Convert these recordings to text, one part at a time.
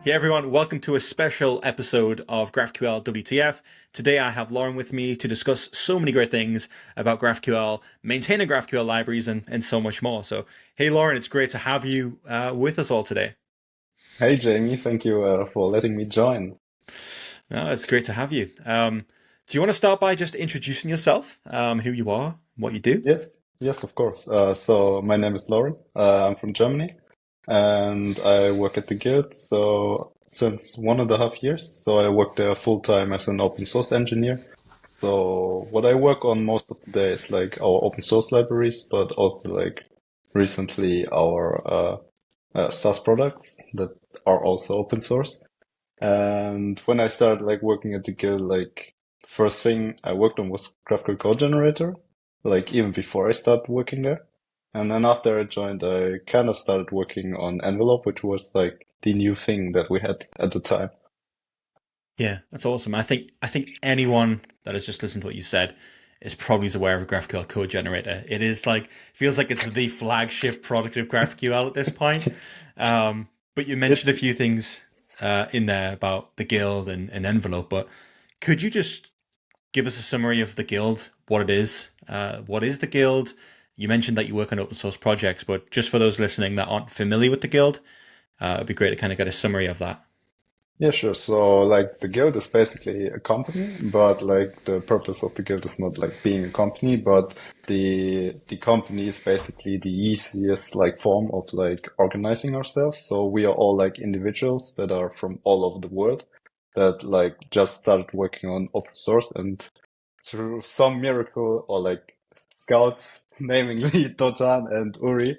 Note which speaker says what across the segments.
Speaker 1: Hey everyone, welcome to a special episode of GraphQL WTF. Today I have Laurin with me to discuss so many great things about GraphQL, maintaining GraphQL libraries, and so much more. So, hey Laurin, it's great to have you with us all today.
Speaker 2: Hey Jamie, thank you for letting me join.
Speaker 1: No, it's great to have you. Do you want to start by just introducing yourself, who you are, what you do?
Speaker 2: Yes, of course. So my name is Laurin. I'm from Germany, and I work at the Guild. So since 1.5 years, so I work there full time as an open source engineer. So what I work on most of the day is like our open source libraries, but also like recently our SaaS products that are also open source. And when I started like working at the Guild, like first thing I worked on was GraphQL code generator, like even before I started working there. And then after I joined, I kind of started working on Envelope, which was like the new thing that we had at the time.
Speaker 1: Yeah, that's awesome. I think anyone that has just listened to what you said is probably aware of a GraphQL code generator. It is like feels like it's the flagship product of GraphQL at this point. But you mentioned a
Speaker 2: It's
Speaker 1: few things in there about the guild and envelope. But could you just give us a summary of the guild, what it is? What is the guild? You mentioned that you work on open source projects, but just for those listening that aren't familiar with the guild, it'd be great to kind of get a summary of that.
Speaker 2: Yeah, sure. So like the guild is basically a company, but like the purpose of the guild is not like being a company, but the company is basically the easiest like form of like organizing ourselves. So we are all like individuals that are from all over the world that like just started working on open source, and through some miracle or like scouts, namely Dotan and Uri,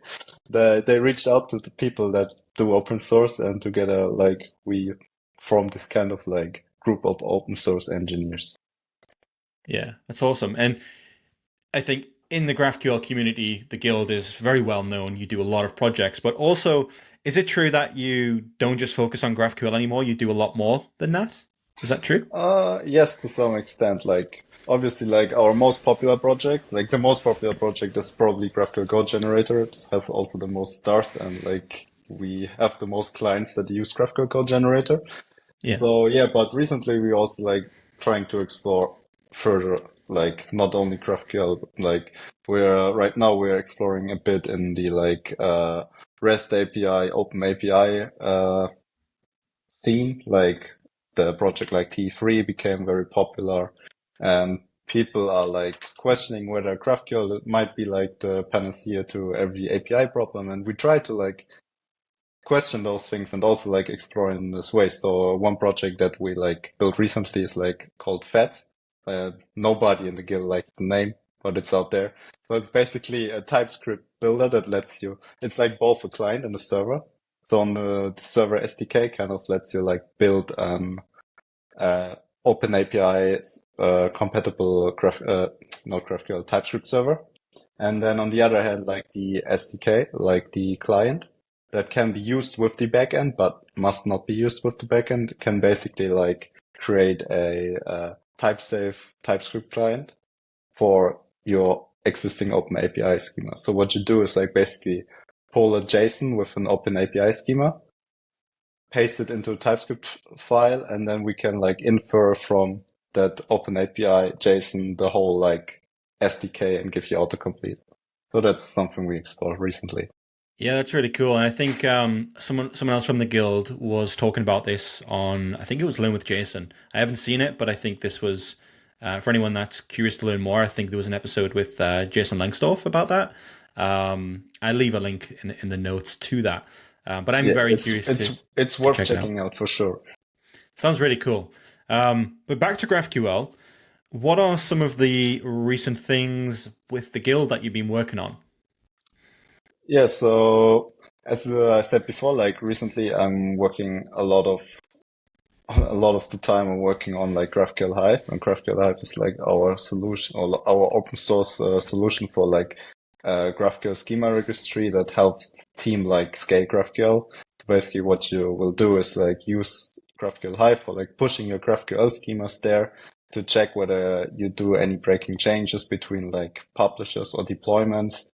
Speaker 2: they reached out to the people that do open source, and together like we formed this kind of like group of open source engineers.
Speaker 1: Yeah, that's awesome. And I think in the GraphQL community, the guild is very well known. You do a lot of projects, but also, is it true that you don't just focus on GraphQL anymore? You do a lot more than that? Is that true?
Speaker 2: Yes, to some extent. Like obviously, like our most popular projects, like the most popular project is probably GraphQL Code Generator. It has also the most stars, and like we have the most clients that use GraphQL Code Generator.
Speaker 1: Yeah.
Speaker 2: So yeah, but recently we also like trying to explore further, like not only GraphQL, like we're right now we're exploring a bit in the like REST API, Open API scene. Like the project like T3 became very popular, and people are like questioning whether GraphQL might be like the panacea to every API problem, and we try to like question those things and also like explore in this way. So one project that we like built recently is like called Fats. Nobody in the guild likes the name, but it's out there. So it's basically a TypeScript builder that lets you, it's like both a client and a server. So on the server SDK kind of lets you like build an open API compatible not GraphQL TypeScript server. And then on the other hand, like the SDK, like the client that can be used with the backend, but must not be used with the backend, can basically like create a, type safe TypeScript client for your existing open API schema. So what you do is like basically pull a JSON with an open API schema, paste it into a TypeScript file, and then we can like infer from that open API JSON the whole like SDK and give you autocomplete. So that's something we explored recently.
Speaker 1: Yeah, that's really cool. And I think someone else from the guild was talking about this on, I think it was Learn with Jason. I haven't seen it, but I think this was for anyone that's curious to learn more. I think there was an episode with Jason Lengstorff about that. I leave a link in the notes to that. But I'm
Speaker 2: Yeah,
Speaker 1: very
Speaker 2: it's
Speaker 1: curious
Speaker 2: it's it's
Speaker 1: to
Speaker 2: worth
Speaker 1: check it out.
Speaker 2: checking out for sure.
Speaker 1: Sounds really cool. But back to GraphQL, what are some of the recent things with the guild that you've been working on?
Speaker 2: Yeah, so as I said before, like recently I'm working a lot of the time I'm working on like GraphQL Hive, and GraphQL Hive is like our solution or our open source solution for like GraphQL schema registry that helps team like scale GraphQL. Basically, what you will do is like use GraphQL Hive for like pushing your GraphQL schemas there to check whether you do any breaking changes between like publishers or deployments.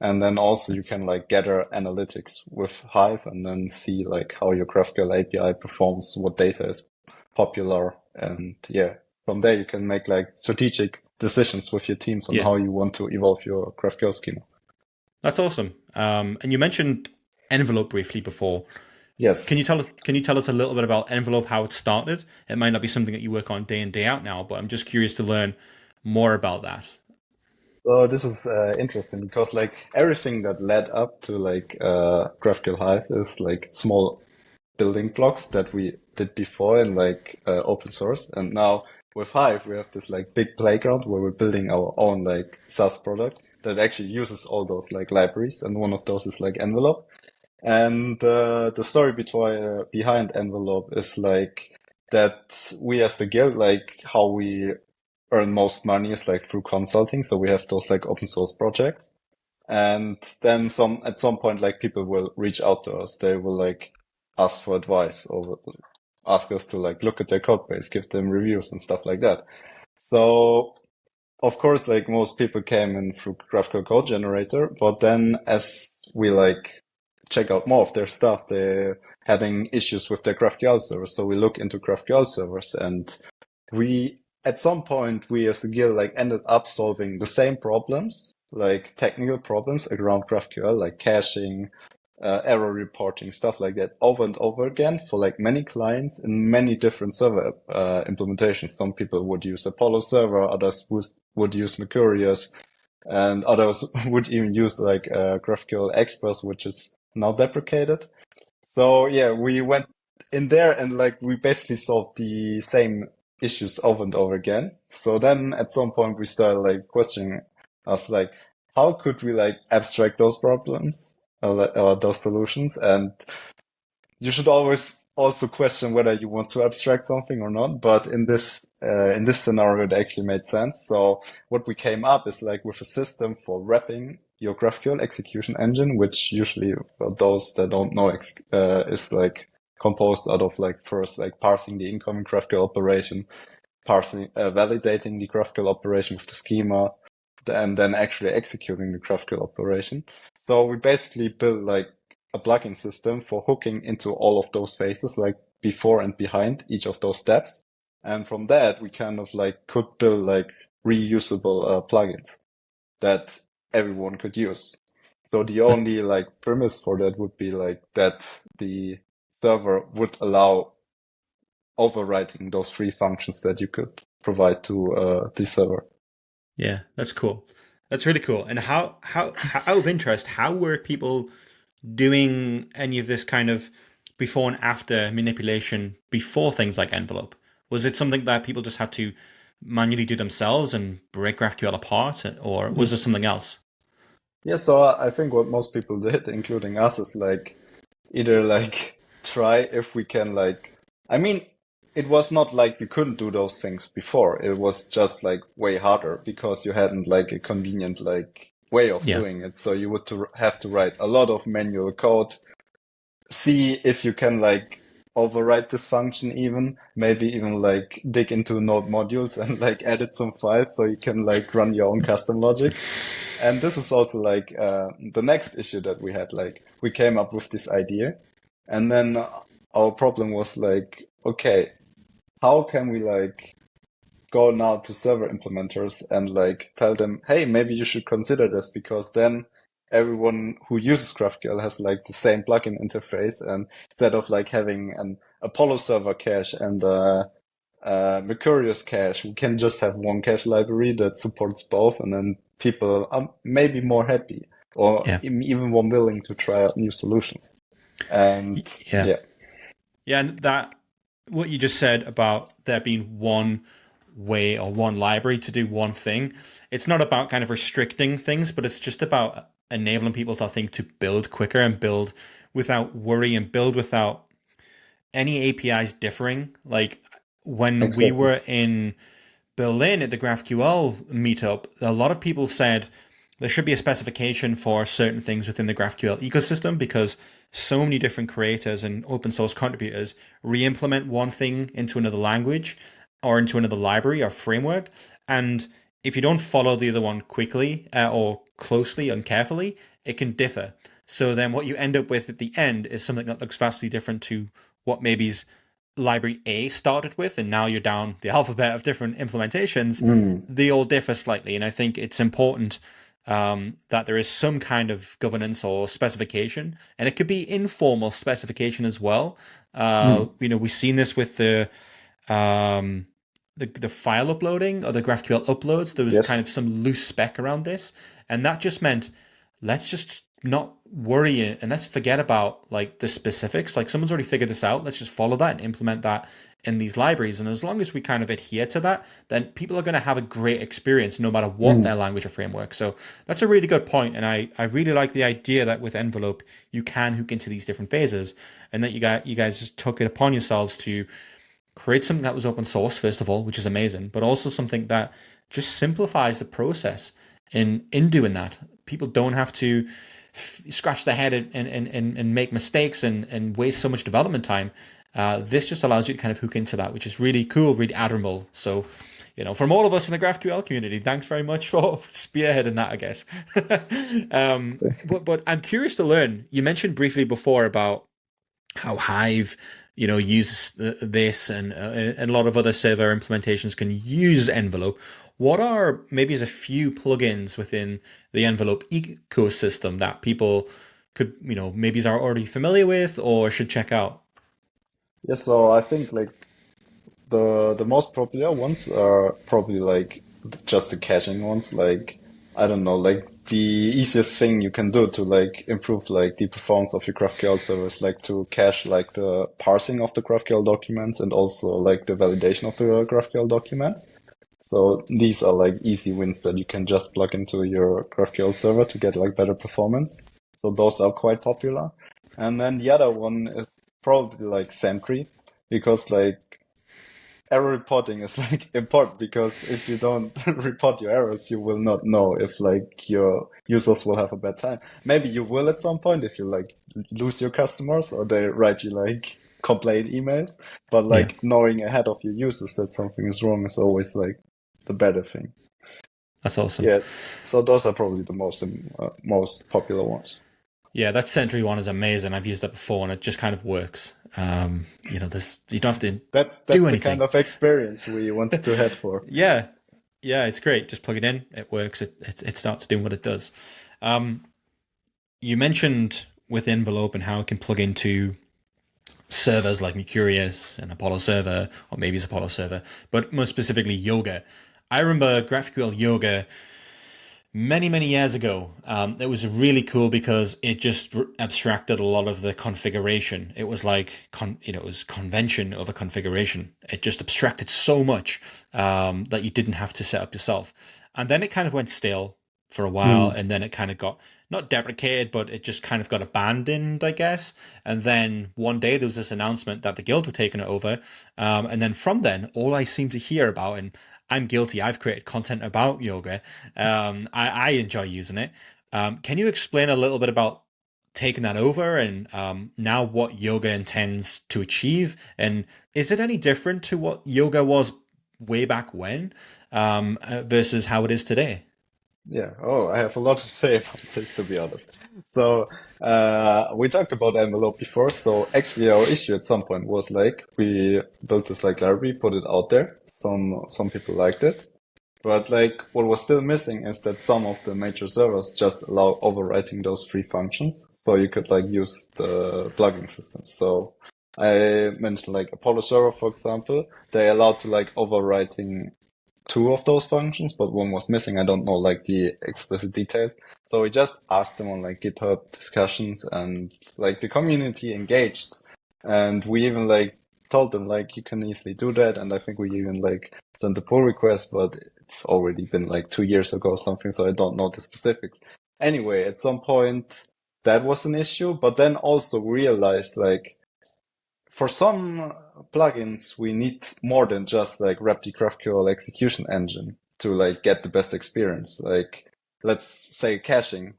Speaker 2: And then also you can like gather analytics with Hive and then see like how your GraphQL API performs, what data is popular. And yeah, from there you can make like strategic decisions with your teams on
Speaker 1: Yeah,
Speaker 2: how you want to evolve your GraphQL schema.
Speaker 1: that's awesome. And you mentioned Envelope briefly before.
Speaker 2: Yes.
Speaker 1: Can you tell us a little bit about Envelope, how it started? It might not be something that you work on day in day out now, but I'm just curious to learn more about that.
Speaker 2: So this is interesting because like everything that led up to like GraphQL Hive is like small building blocks that we did before in like open source. And now with Hive, we have this like big playground where we're building our own like SaaS product that actually uses all those like libraries. And one of those is like Envelope. And the story behind Envelope is like that we as the guild, like how we earn most money is like through consulting. So we have those like open source projects. And then at some point, like people will reach out to us. They will like ask for advice or ask us to like look at their code base, give them reviews and stuff like that. So of course, like most people came in through GraphQL Code Generator, but then as we like check out more of their stuff, they're having issues with their GraphQL servers. So we look into GraphQL servers and we at some point we as a guild like ended up solving the same problems, like technical problems around GraphQL, like caching, error reporting, stuff like that, over and over again for like many clients in many different server implementations. Some people would use Apollo server, others would use Mercurius, and others would even use like GraphQL Express, which is now deprecated. So yeah, we went in there and like we basically solved the same issues over and over again. So then at some point we started like questioning us like, how could we like abstract those problems or those solutions? And you should always also question whether you want to abstract something or not. But in this scenario, it actually made sense. So what we came up is like with a system for wrapping your GraphQL execution engine, which usually for those that don't know is like composed out of like first like parsing the incoming GraphQL operation, parsing validating the GraphQL operation with the schema, and then actually executing the GraphQL operation. So we basically built like a plugin system for hooking into all of those phases, like before and behind each of those steps. And from that, we kind of like could build like reusable plugins that everyone could use. So the
Speaker 1: That's,
Speaker 2: only like premise for that would be like that the server would allow overwriting those free functions that you could provide to the server.
Speaker 1: yeah, that's cool. That's really cool. And how out of interest, how were people doing any of this kind of before and after manipulation before things like envelope? Was it something that people just had to manually do themselves and break GraphQL apart, or was there something else?
Speaker 2: Yeah, so I think what most people did, including us, is like either like try if we can like I mean it was not like you couldn't do those things before. It was just like way harder because you hadn't like a convenient like way of
Speaker 1: Yeah,
Speaker 2: doing it. So you would to have to write a lot of manual code, see if you can like override this function even, maybe even like dig into node modules and like edit some files so you can like run your own custom logic. And this is also like the next issue that we had. Like we came up with this idea, and then our problem was like, okay, how can we like go now to server implementers and like tell them, hey, maybe you should consider this because then everyone who uses GraphQL has like the same plugin interface, and instead of like having an Apollo server cache and Mercurius cache, we can just have one cache library that supports both, and then people are maybe more happy or
Speaker 1: yeah,
Speaker 2: even more willing to try out new solutions. And
Speaker 1: yeah,
Speaker 2: yeah,
Speaker 1: yeah. And that what you just said about there being one way or one library to do one thing, it's not about kind of restricting things, but it's just about enabling people to, I think, to build quicker and build without worry and build without any APIs differing. Like when we
Speaker 2: exactly.
Speaker 1: were in Berlin at the GraphQL meetup, a lot of people said there should be a specification for certain things within the GraphQL ecosystem because so many different creators and open source contributors re-implement one thing into another language or into another library or framework. And if you don't follow the other one quickly or closely and carefully, it can differ. So then what you end up with at the end is something that looks vastly different to what maybe's library A started with, and now you're down the alphabet of different implementations.
Speaker 2: Mm.
Speaker 1: They all differ slightly, and I think it's important that there is some kind of governance or specification, and it could be informal specification as well.
Speaker 2: Mm.
Speaker 1: We've seen this with um, the file uploading or the GraphQL uploads. There was kind
Speaker 2: Yes.
Speaker 1: of some loose spec around this, and that just meant let's just not worry and let's forget about like the specifics. Like someone's already figured this out. Let's just follow that and implement that in these libraries. And as long as we kind of adhere to that, then people are going to have a great experience no matter what
Speaker 2: Mm.
Speaker 1: their language or framework. So that's a really good point. And I really like the idea that with Envelope, you can hook into these different phases and that you guys just took it upon yourselves to create something that was open source, first of all, which is amazing, but also something that just simplifies the process in doing that. People don't have to scratch their head and make mistakes and waste so much development time. This just allows you to kind of hook into that, which is really cool, really admirable. So, from all of us in the GraphQL community, thanks very much for spearheading that, I guess. But I'm curious to learn. You mentioned briefly before about how Hive, uses this and a lot of other server implementations can use Envelope. What are maybe as a few plugins within the Envelope ecosystem that people could, maybe are already familiar with or should check out?
Speaker 2: Yeah, so I think like the most popular ones are probably like just the caching ones. Like I don't know, like the easiest thing you can do to like improve like the performance of your GraphQL service, like to cache like the parsing of the GraphQL documents and also like the validation of the GraphQL documents. So these are like easy wins that you can just plug into your GraphQL server to get like better performance. So those are quite popular. And then the other one is probably like Sentry, because like error reporting is like important, because if you don't report your errors, you will not know if like your users will have a bad time. Maybe you will at some point if you like lose your customers or they write you like complaint emails, but
Speaker 1: Yeah,
Speaker 2: like knowing ahead of your users that something is wrong is always like the better thing.
Speaker 1: that's awesome.
Speaker 2: Yeah, so those are probably the most popular ones.
Speaker 1: Yeah, that Sentry one is amazing. I've used that before and it just kind of works. You don't have to
Speaker 2: That's
Speaker 1: do
Speaker 2: the kind
Speaker 1: anything.
Speaker 2: of experience we wanted to head for.
Speaker 1: Yeah, yeah, it's great. Just plug it in, it works. It starts doing what it does. Um, you mentioned with Envelope and how it can plug into servers like Mercurius and Apollo Server, or maybe it's Apollo Server, but more specifically Yoga. I remember GraphQL Yoga many, many years ago. It was really cool because it just abstracted a lot of the configuration. It was like, it was convention over configuration. It just abstracted so much that you didn't have to set up yourself. And then it kind of went stale for a while,
Speaker 2: Mm.
Speaker 1: and then it kind of got not deprecated, but it just kind of got abandoned, I guess. And then one day there was this announcement that the guild were taking it over, and then from then, all I seem to hear about, and I'm guilty, I've created content about yoga. I enjoy using it. Can you explain a little bit about taking that over and now what yoga intends to achieve? And is it any different to what yoga was way back when versus how it is today?
Speaker 2: Yeah. Oh, I have a lot to say about this, to be honest. So, we talked about envelope before. So actually our issue at some point was like, we built this like library, put it out there. Some people liked it. But like what was still missing is that some of the major servers just allow overwriting those free functions. So you could like use the plugging system. So I mentioned like Apollo server, for example, they allowed to like overwriting two of those functions, but one was missing. I don't know like the explicit details. So we just asked them on like GitHub discussions, and like the community engaged. And we even like told them like you can easily do that. And I think we even like sent the pull request, but it's already been like 2 years ago or something. So I don't know the specifics. Anyway, at some point that was an issue, but then also realized like for some plugins, we need more than just like wrap the GraphQL execution engine to like get the best experience. Like, let's say caching.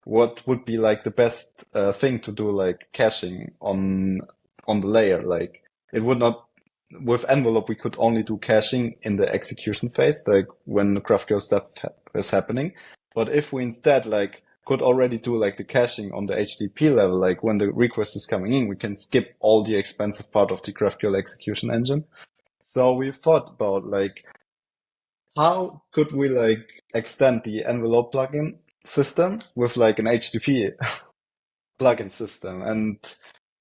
Speaker 2: What would be like the best thing to do like caching on the layer? Like, it would not with envelope, we could only do caching in the execution phase, like when the GraphQL stuff is happening. But if we instead like could already do like the caching on the HTTP level, like when the request is coming in, we can skip all the expensive part of the GraphQL execution engine. So we thought about like how could we like extend the envelope plugin system with like an HTTP plugin system. And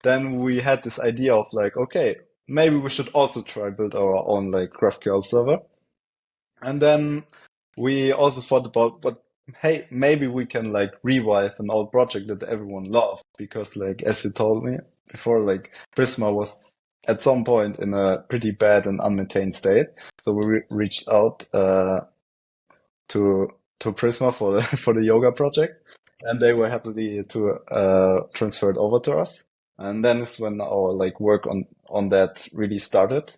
Speaker 2: then we had this idea of like, okay, maybe we should also try build our own like GraphQL server. And then we also thought about, but hey, maybe we can like revive an old project that everyone loved because like, as you told me before, like Prisma was at some point in a pretty bad and unmaintained state. So we reached out, to Prisma for the for the yoga project, and they were happy to transfer it over to us. And then is when our like work on that really started.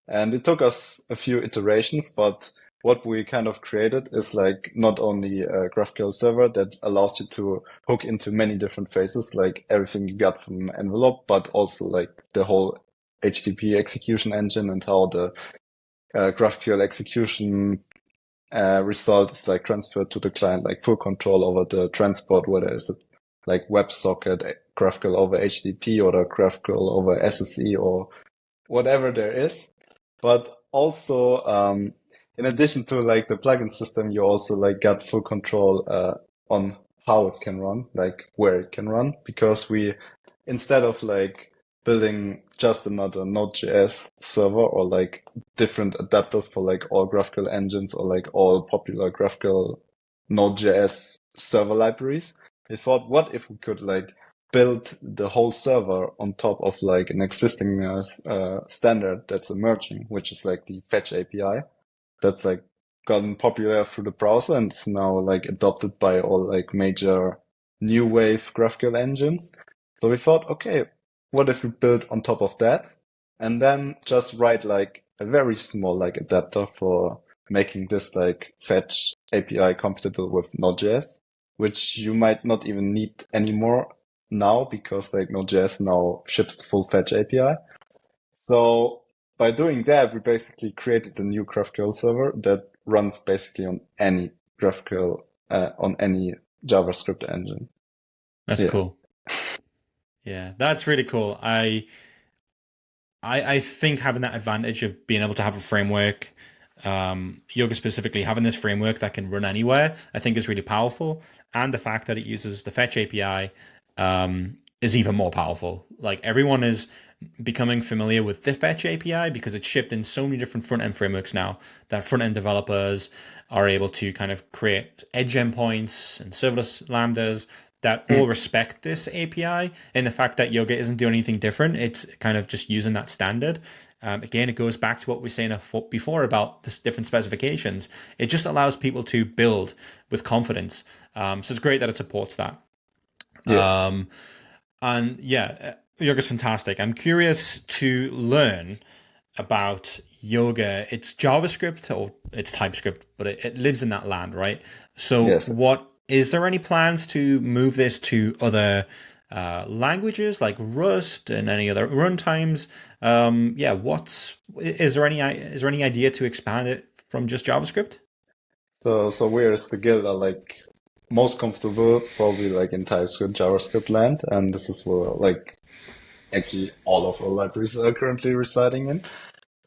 Speaker 2: And it took us a few iterations, but what we kind of created is like not only a GraphQL server that allows you to hook into many different phases, like everything you got from envelope, but also like the whole HTTP execution engine and how the GraphQL execution result is like transferred to the client, like full control over the transport, whether it's like WebSocket, GraphQL over HTTP or the GraphQL over SSE or whatever there is. But also, in addition to like the plugin system, you also like got full control on how it can run, like where it can run, because we, instead of like building just another Node.js server or like different adapters for like all GraphQL engines or like all popular GraphQL Node.js server libraries, we thought, what if we could like build the whole server on top of like an existing standard that's emerging, which is like the Fetch API that's like gotten popular through the browser and is now like adopted by all like major new wave GraphQL engines. So we thought, okay, what if we build on top of that and then just write like a very small like adapter for making this like Fetch API compatible with Node.js, which you might not even need anymore now because like Node.js now ships the full Fetch API. So by doing that, we basically created a new GraphQL server that runs basically on any GraphQL, on any JavaScript engine.
Speaker 1: That's
Speaker 2: Yeah.
Speaker 1: cool. Yeah, that's really cool. I think having that advantage of being able to have a framework, yoga specifically, having this framework that can run anywhere, I think is really powerful. And the fact that it uses the Fetch API is even more powerful. Like everyone is becoming familiar with the Fetch API because it's shipped in so many different front end frameworks now that front end developers are able to kind of create edge endpoints and serverless lambdas that all respect this API, and the fact that Yoga isn't doing anything different. It's kind of just using that standard. Again, it goes back to what we were saying before about this different specifications. It just allows people to build with confidence. So it's great that it supports that.
Speaker 2: Yeah.
Speaker 1: And yeah, Yoga's fantastic. I'm curious to learn about Yoga. It's JavaScript or it's TypeScript, but it lives in that land, right? So,
Speaker 2: Yes.
Speaker 1: what is there any plans to move this to other languages like Rust and any other runtimes? Yeah, what's is there any idea to expand it from just JavaScript?
Speaker 2: So where is the guild are like most comfortable? Probably like in TypeScript, JavaScript land, and this is where like actually all of our libraries are currently residing in.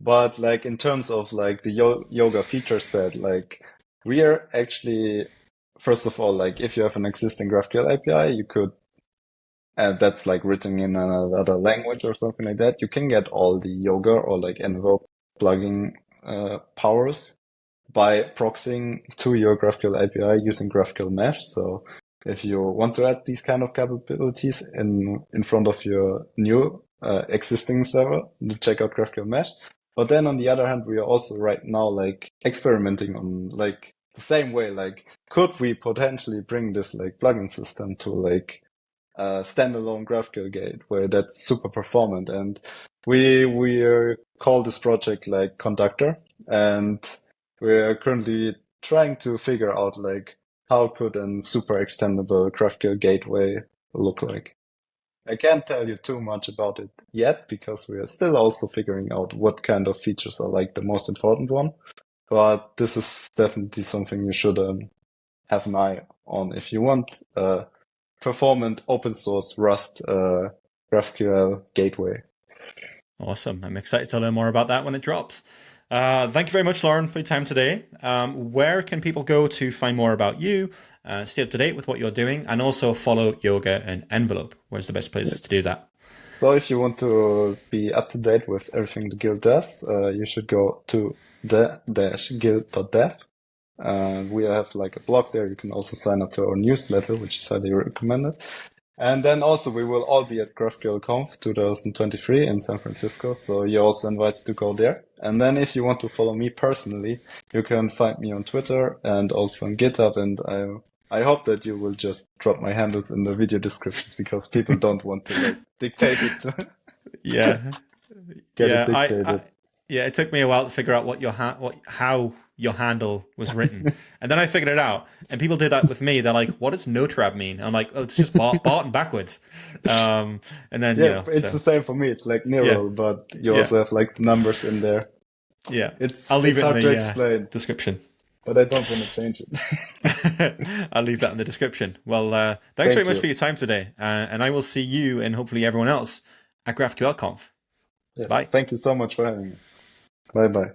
Speaker 2: But like in terms of like the yoga feature set, like we are actually, first of all, like if you have an existing GraphQL API, you could, and that's like written in another language or something like that, you can get all the yoga or like envelope plugin powers by proxying to your GraphQL API using GraphQL Mesh. So if you want to add these kind of capabilities in front of your new existing server, check out GraphQL Mesh. But then on the other hand, we are also right now like experimenting on like the same way, like could we potentially bring this like plugin system to like a standalone GraphQL gateway that's super performant? And we call this project like Conductor, and we're currently trying to figure out like how could a super extendable GraphQL gateway look like. I can't tell you too much about it yet because we are still also figuring out what kind of features are like the most important one. But this is definitely something you should have an eye on if you want performant open source Rust GraphQL gateway.
Speaker 1: Awesome. I'm excited to learn more about that when it drops. Thank you very much, Lauren, for your time today. Where can people go to find more about you, stay up to date with what you're doing, and also follow Yoga and Envelope? Where's the best place to
Speaker 2: Yes.
Speaker 1: do that?
Speaker 2: So if you want to be up to date with everything the guild does, you should go to the-guild.dev. We have like a blog there. You can also sign up to our newsletter, which is highly recommended. And then also we will all be at GraphQL Conf 2023 in San Francisco. So you're also invited to go there. And then if you want to follow me personally, you can find me on Twitter and also on GitHub. And I hope that you will just drop my handles in the video descriptions because people don't want to like dictate it,
Speaker 1: Yeah,
Speaker 2: get it
Speaker 1: yeah.
Speaker 2: dictated.
Speaker 1: Yeah. It took me a while to figure out how your handle was written, and then I figured it out. And people did that with me. They're like, "What does no trap mean?" And I'm like, "Oh, it's just Barton backwards." And then
Speaker 2: Yeah, it's
Speaker 1: so
Speaker 2: the same for me. It's like
Speaker 1: yeah,
Speaker 2: Nero, but you
Speaker 1: yeah,
Speaker 2: also have like numbers in there.
Speaker 1: yeah.
Speaker 2: It's
Speaker 1: I'll leave
Speaker 2: it's
Speaker 1: it in
Speaker 2: hard to
Speaker 1: the
Speaker 2: explain,
Speaker 1: description.
Speaker 2: but I don't want to change it.
Speaker 1: I'll leave that in the description. Well, thanks very
Speaker 2: Thank
Speaker 1: much for
Speaker 2: you.
Speaker 1: your time today, and I will see you and hopefully everyone else at GraphQL Conf.
Speaker 2: Yes,
Speaker 1: Bye.
Speaker 2: thank you so much for having me. Bye bye.